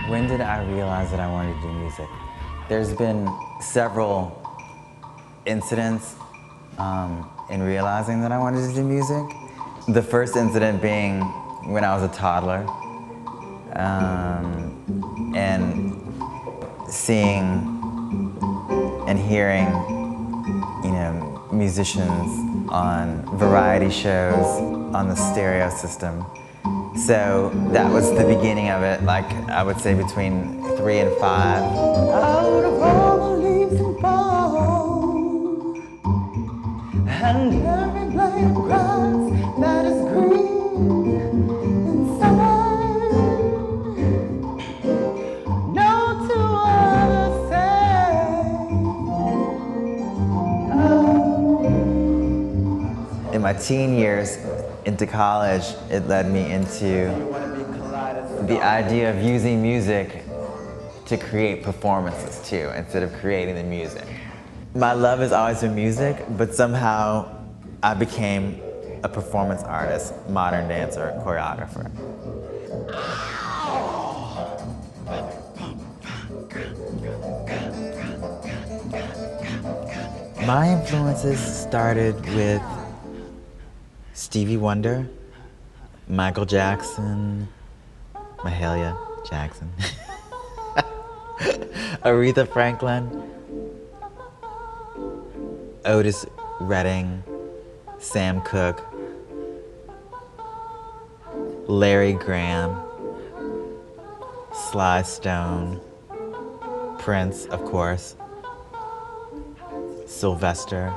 When did I realize that I wanted to do music? There's been several incidents in realizing that I wanted to do music. The first incident being when I was a toddler and seeing and hearing, musicians on variety shows on the stereo system. So that was the beginning of it, like I would say between 3 and 5. Out of all the leaves and fall, and every blade of grass that is green in summer, no two others say. In my teen years, into college, it led me into the idea of using music to create performances too, instead of creating the music. My love has always been music, but somehow I became a performance artist, modern dancer, choreographer. My influences started with Stevie Wonder, Michael Jackson, Mahalia Jackson, Aretha Franklin, Otis Redding, Sam Cooke, Larry Graham, Sly Stone, Prince, of course, Sylvester,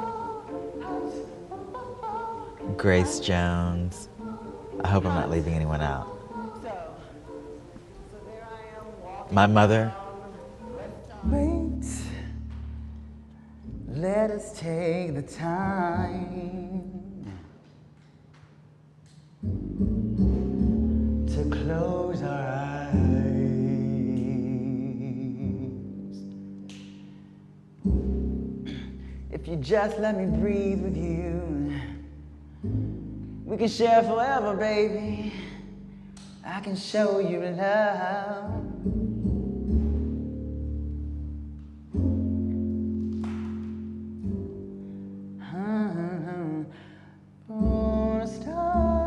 Grace Jones. I hope I'm not leaving anyone out. My mother. Wait, let us take the time to close our eyes. If you just let me breathe with you, we can share forever, baby. I can show you love. For a star.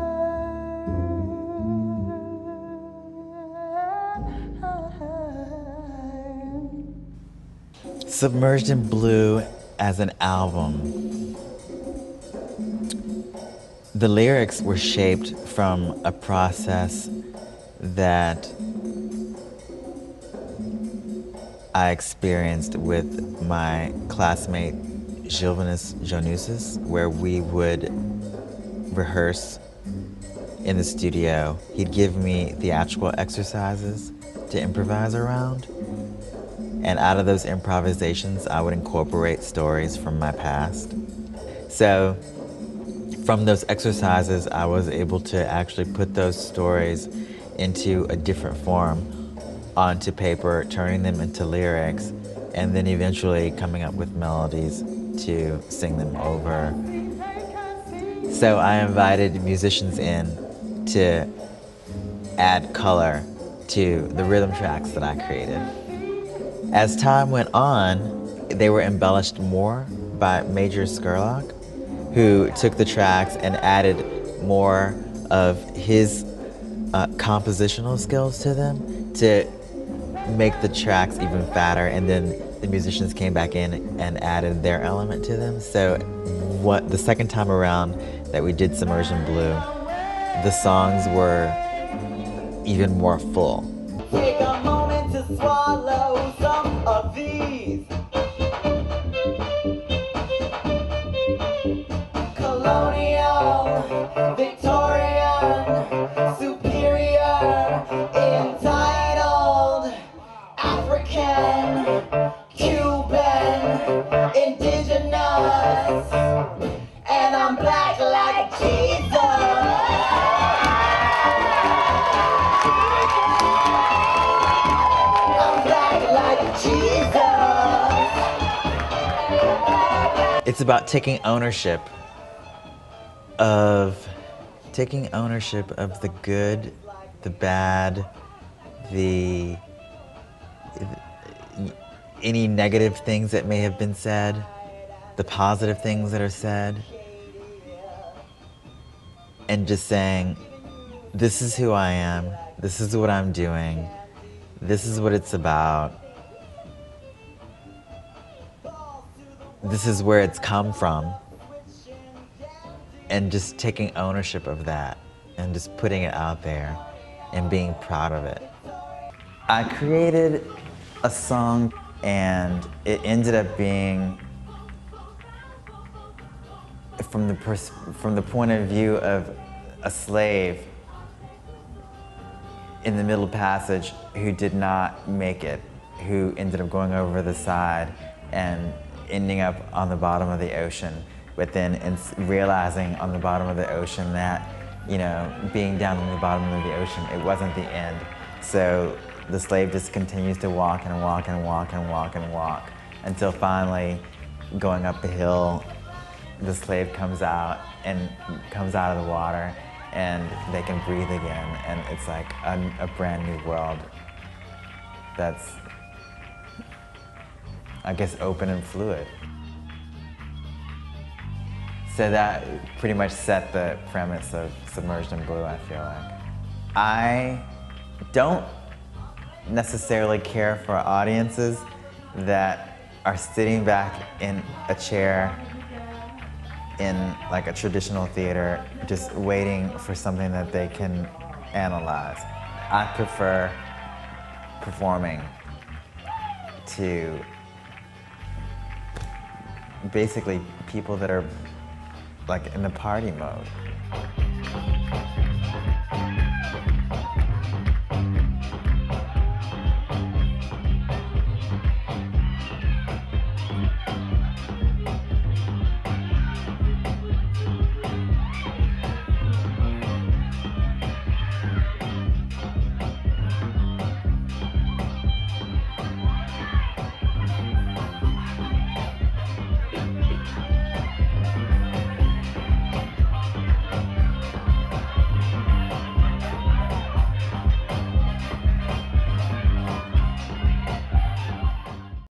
Submerged in Blue as an album. The lyrics were shaped from a process that I experienced with my classmate Gilvanus Jonusis, where we would rehearse in the studio. He'd give me theatrical exercises to improvise around, and out of those improvisations, I would incorporate stories from my past. So, from those exercises, I was able to actually put those stories into a different form onto paper, turning them into lyrics, and then eventually coming up with melodies to sing them over. So I invited musicians in to add color to the rhythm tracks that I created. As time went on, they were embellished more by Major Skurlock, who took the tracks and added more of his compositional skills to them to make the tracks even fatter, and then the musicians came back in and added their element to them. So the second time around that we did Submerged in Blue, the songs were even more full. Take a moment to swallow some of these. Colonial, Victorian, superior, entitled, African, Cuban, indigenous, and I'm black like Jesus. I'm black like Jesus. It's about taking ownership of the good, the bad, the any negative things that may have been said, the positive things that are said, and just saying, this is who I am, this is what I'm doing, this is what it's about, this is where it's come from, and just taking ownership of that and just putting it out there and being proud of it. I created a song and it ended up being from the point of view of a slave in the Middle Passage who did not make it, who ended up going over the side and ending up on the bottom of the ocean, but then realizing on the bottom of the ocean that, you know, being down on the bottom of the ocean, it wasn't the end. So the slave just continues to walk and walk and walk and walk and walk until finally, going up the hill, the slave comes out of the water and they can breathe again, and it's like a brand new world that's, I guess, open and fluid. So that pretty much set the premise of Submerged in Blue, I feel like. I don't necessarily care for audiences that are sitting back in a chair in like a traditional theater, just waiting for something that they can analyze. I prefer performing to basically people that are like in the party mode.